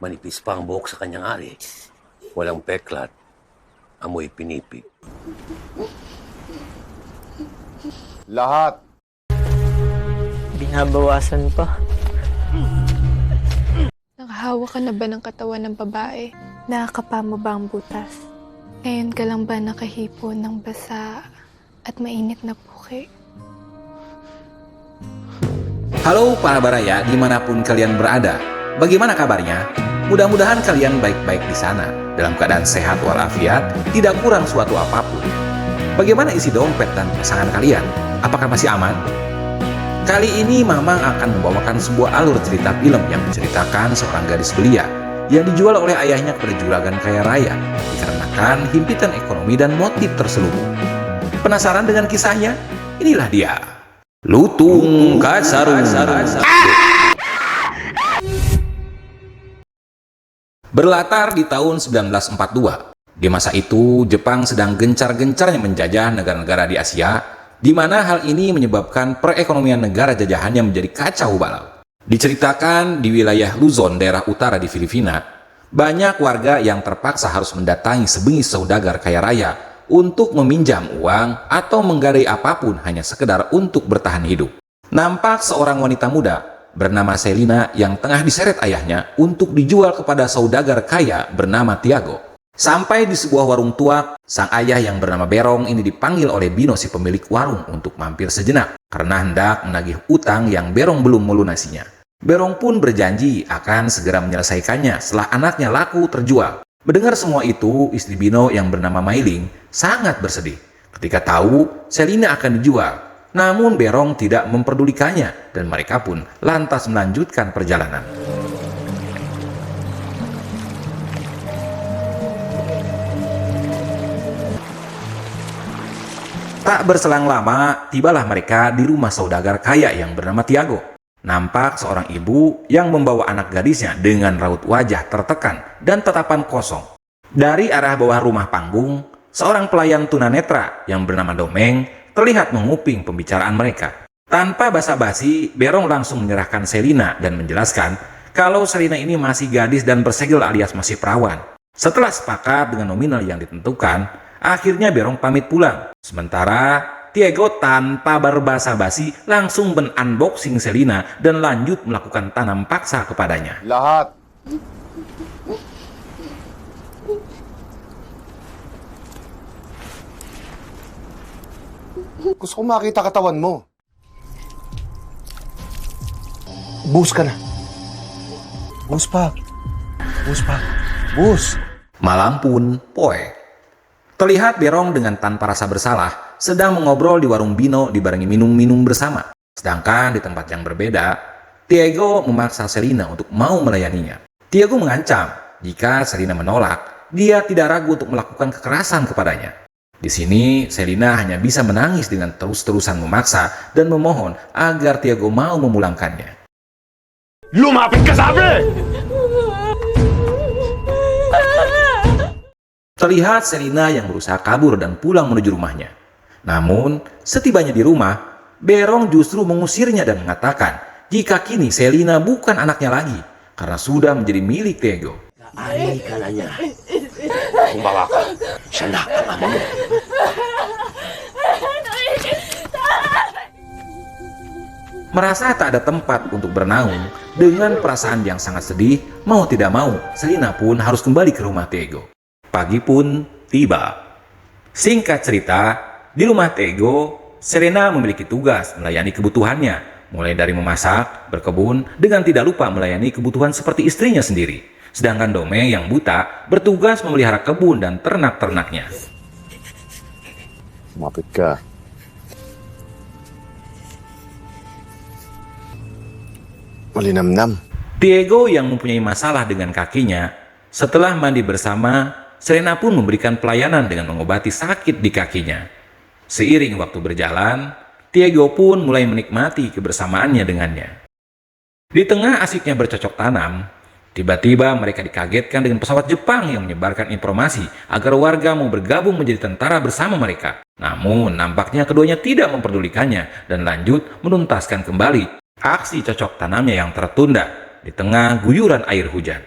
Manipis pa ang buhok sa kanyang ari. Walang peklat. Amoy pinipig. Lahat. Binabawasan pa. Nakahawa ka na ba ng katawan ng babae? Nakakapa mo ba ang butas? Ngayon ka lang ba nakahipo ng basa at mainit na puki? Halo para baraya dimanapun kalian berada. Bagaimana kabarnya? Mudah-mudahan kalian baik-baik di sana, dalam keadaan sehat walafiat, tidak kurang suatu apapun. Bagaimana isi dompet dan pasangan kalian? Apakah masih aman? Kali ini Mamang akan membawakan sebuah alur cerita film yang menceritakan seorang gadis belia yang dijual oleh ayahnya kepada juragan kaya raya dikarenakan himpitan ekonomi dan motif terselubung. Penasaran dengan kisahnya? Inilah dia. Lutung Katsaru. Berlatar di tahun 1942. Di masa itu, Jepang sedang gencar-gencarnya menjajah negara-negara di Asia, di mana hal ini menyebabkan perekonomian negara jajahannya menjadi kacau balau. Diceritakan di wilayah Luzon, daerah utara di Filipina, banyak warga yang terpaksa harus mendatangi sebengis saudagar kaya raya untuk meminjam uang atau menggadai apapun hanya sekedar untuk bertahan hidup. Nampak seorang wanita muda bernama Selina yang tengah diseret ayahnya untuk dijual kepada saudagar kaya bernama Tiago. Sampai di sebuah warung tua, sang ayah yang bernama Berong ini dipanggil oleh Bino si pemilik warung untuk mampir sejenak karena hendak menagih utang yang Berong belum melunasinya. Berong pun berjanji akan segera menyelesaikannya setelah anaknya laku terjual. Mendengar semua itu, istri Bino yang bernama Mailing sangat bersedih ketika tahu Selina akan dijual. Namun Berong tidak memperdulikannya dan mereka pun lantas melanjutkan perjalanan. Tak berselang lama, tibalah mereka di rumah saudagar kaya yang bernama Tiago. Nampak seorang ibu yang membawa anak gadisnya dengan raut wajah tertekan dan tatapan kosong. Dari arah bawah rumah panggung, seorang pelayan tunanetra yang bernama Domeng terlihat menguping pembicaraan mereka. Tanpa basa-basi, Berong langsung menyerahkan Selina dan menjelaskan kalau Selina ini masih gadis dan bersegel alias masih perawan. Setelah sepakat dengan nominal yang ditentukan, akhirnya Berong pamit pulang. Sementara Tiago tanpa berbasa-basi langsung men-unboxing Selina dan lanjut melakukan tanam paksa kepadanya. Lahat. Gusto ko makita katawan mo. Bus ka na. Bus pa. Bus pa. Bus. Malam pun poe. Terlihat Berong dengan tanpa rasa bersalah sedang mengobrol di warung Bino dibarengi minum-minum bersama. Sedangkan di tempat yang berbeda, Tiago memaksa Selina untuk mau melayaninya. Tiago mengancam jika Selina menolak, dia tidak ragu untuk melakukan kekerasan kepadanya. Di sini, Selina hanya bisa menangis dengan terus-terusan memaksa dan memohon agar Tiago mau memulangkannya. Lumapit ka sabi! Terlihat Selina yang berusaha kabur dan pulang menuju rumahnya. Namun, setibanya di rumah, Berong justru mengusirnya dan mengatakan jika kini Selina bukan anaknya lagi karena sudah menjadi milik Tiago. Ari ka na niya. Kumbawa ka. Siya na ang ama mo. Merasa tak ada tempat untuk bernaung, dengan perasaan yang sangat sedih, mau tidak mau, Selina pun harus kembali ke rumah Tiago. Pagi pun tiba. Singkat cerita, di rumah Tiago, Selena memiliki tugas melayani kebutuhannya, mulai dari memasak, berkebun, dengan tidak lupa melayani kebutuhan seperti istrinya sendiri. Sedangkan Domeng yang buta bertugas memelihara kebun dan ternak-ternaknya. Lumapit ka. Malinamnam. Tiago yang mempunyai masalah dengan kakinya, setelah mandi bersama, Selena pun memberikan pelayanan dengan mengobati sakit di kakinya. Seiring waktu berjalan, Tiago pun mulai menikmati kebersamaannya dengannya. Di tengah asiknya bercocok tanam, tiba-tiba mereka dikagetkan dengan pesawat Jepang yang menyebarkan informasi agar warga mau bergabung menjadi tentara bersama mereka. Namun, nampaknya keduanya tidak memperdulikannya dan lanjut menuntaskan kembali aksi cocok tanamnya yang tertunda di tengah guyuran air hujan.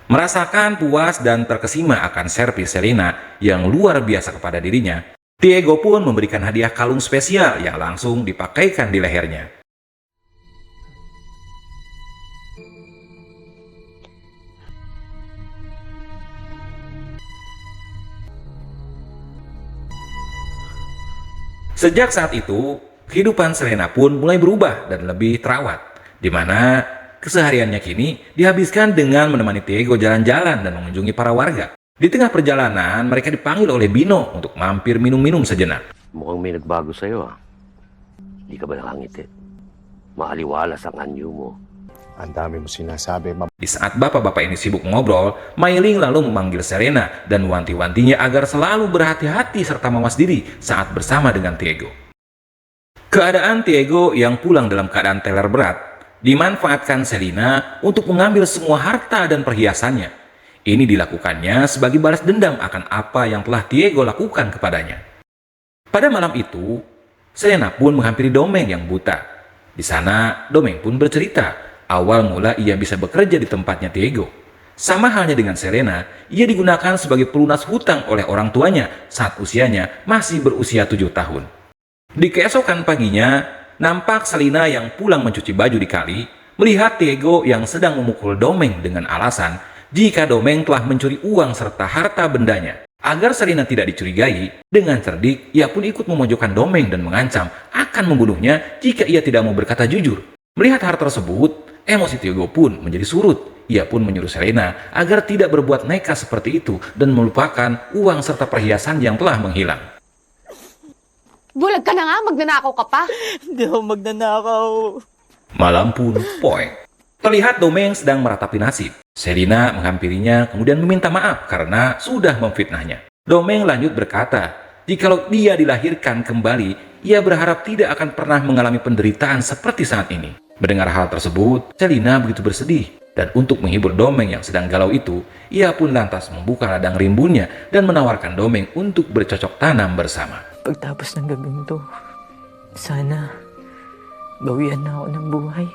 Merasakan puas dan terkesima akan servis Selena yang luar biasa kepada dirinya, Diego pun memberikan hadiah kalung spesial yang langsung dipakaikan di lehernya. Sejak saat itu, kehidupan Selena pun mulai berubah dan lebih terawat, di mana kesehariannya kini dihabiskan dengan menemani Diego jalan-jalan dan mengunjungi para warga. Di tengah perjalanan, mereka dipanggil oleh Bino untuk mampir minum-minum sejenak. Mukhang may nagbago sa'yo ah. Di ka ba nakangiti? Maaliwalas ang anyo mo. Ang dami mo sinasabi, Di saat bapak-bapak ini sibuk ngobrol, Mailing lalu memanggil Serena dan wanti-wantinya agar selalu berhati-hati serta mawas diri saat bersama dengan Diego. Keadaan Diego yang pulang dalam keadaan teler berat dimanfaatkan Selena untuk mengambil semua harta dan perhiasannya. Ini dilakukannya sebagai balas dendam akan apa yang telah Diego lakukan kepadanya. Pada malam itu, Selena pun menghampiri Domeng yang buta. Di sana, Domeng pun bercerita awal mula ia bisa bekerja di tempatnya Diego. Sama halnya dengan Selena, ia digunakan sebagai pelunas hutang oleh orang tuanya saat usianya masih berusia 7 tahun. Di keesokan paginya, nampak Selena yang pulang mencuci baju di kali, melihat Diego yang sedang memukul Domeng dengan alasan jika Domeng telah mencuri uang serta harta bendanya. Agar Selena tidak dicurigai, dengan cerdik ia pun ikut memojokkan Domeng dan mengancam akan membunuhnya jika ia tidak mau berkata jujur. Melihat hal tersebut, emosi Diego pun menjadi surut. Ia pun menyuruh Selena agar tidak berbuat nekat seperti itu dan melupakan uang serta perhiasan yang telah menghilang. Bulag ka na nga, magnanakaw ka pa. Hindi ako magnanakaw. Malam pun poeng. Terlihat Domeng sedang meratapi nasib. Selena menghampirinya kemudian meminta maaf karena sudah memfitnahnya. Domeng lanjut berkata, jikalau dia dilahirkan kembali, ia berharap tidak akan pernah mengalami penderitaan seperti saat ini. Mendengar hal tersebut, Selena begitu bersedih. Dan untuk menghibur Domeng yang sedang galau itu, ia pun lantas membuka ladang rimbunnya dan menawarkan Domeng untuk bercocok tanam bersama. Pagtapos ng gabing to, sana bawian na ako ng buhay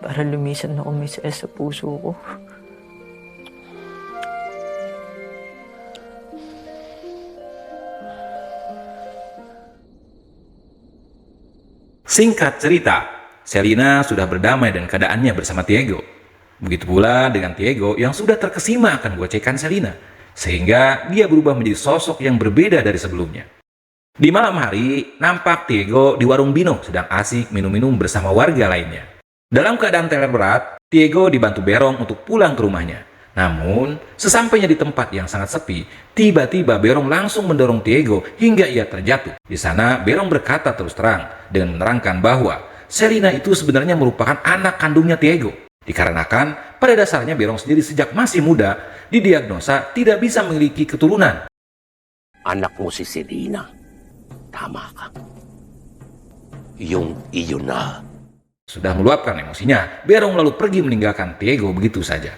para lumisan na umisaya sa puso ko. Singkat cerita, Selena sudah berdamai dengan keadaannya bersama Diego. Begitu pula dengan Diego yang sudah terkesima akan gocekan Selena, sehingga dia berubah menjadi sosok yang berbeda dari sebelumnya. Di malam hari, nampak Diego di warung Bino sedang asik minum-minum bersama warga lainnya. Dalam keadaan teler berat, Diego dibantu Berong untuk pulang ke rumahnya. Namun, sesampainya di tempat yang sangat sepi, tiba-tiba Berong langsung mendorong Diego hingga ia terjatuh. Di sana, Berong berkata terus terang dengan menerangkan bahwa Selena itu sebenarnya merupakan anak kandungnya Diego. Dikarenakan pada dasarnya Berong sendiri sejak masih muda didiagnosa tidak bisa memiliki keturunan. Anak mo si Selena. Tama ka. Iyo na. Sudah meluapkan emosinya, Berong lalu pergi meninggalkan Diego begitu saja.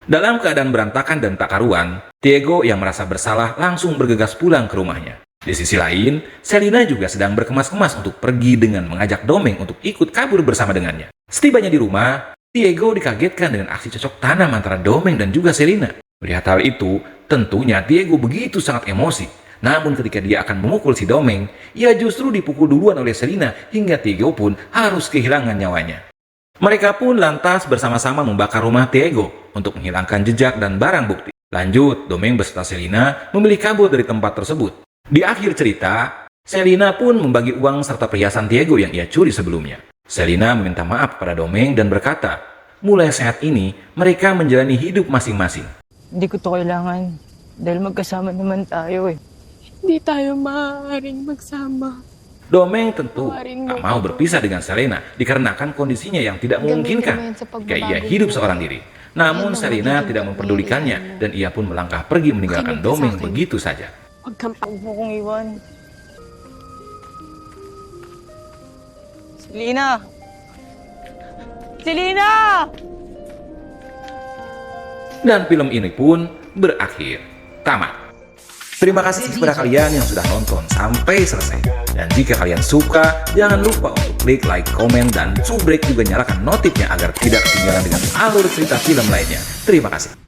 Dalam keadaan berantakan dan tak karuan, Diego yang merasa bersalah langsung bergegas pulang ke rumahnya. Di sisi lain, Selena juga sedang berkemas-kemas untuk pergi dengan mengajak Domeng untuk ikut kabur bersama dengannya. Setibanya di rumah, Diego dikagetkan dengan aksi cocok tanam antara Domeng dan juga Selena. Melihat hal itu, tentunya Diego begitu sangat emosi. Namun ketika dia akan memukul si Domeng, ia justru dipukul duluan oleh Selena hingga Diego pun harus kehilangan nyawanya. Mereka pun lantas bersama-sama membakar rumah Diego untuk menghilangkan jejak dan barang bukti. Lanjut, Domeng beserta Selena memilih kabur dari tempat tersebut. Di akhir cerita, Selena pun membagi uang serta perhiasan Diego yang ia curi sebelumnya. Selena meminta maaf kepada Domeng dan berkata, mulai saat ini mereka menjalani hidup masing-masing. Hindi ko to kailangan dahil magkasama naman tayo eh. Hindi tayo maaaring magsama. Domeng tentu tak mau berpisah dengan Selena dikarenakan kondisinya yang tidak memungkinkan jika ia hidup seorang diri. Namun Selena tidak memperdulikannya dan ia pun melangkah pergi meninggalkan Domeng begitu saja. Huwag mo kong iwan. Selena! Selena! Dan film ini pun berakhir tamat. Terima kasih kepada kalian yang sudah nonton sampai selesai. Dan jika kalian suka, jangan lupa untuk klik like, komen, dan subrek juga nyalakan notifnya agar tidak ketinggalan dengan alur cerita film lainnya. Terima kasih.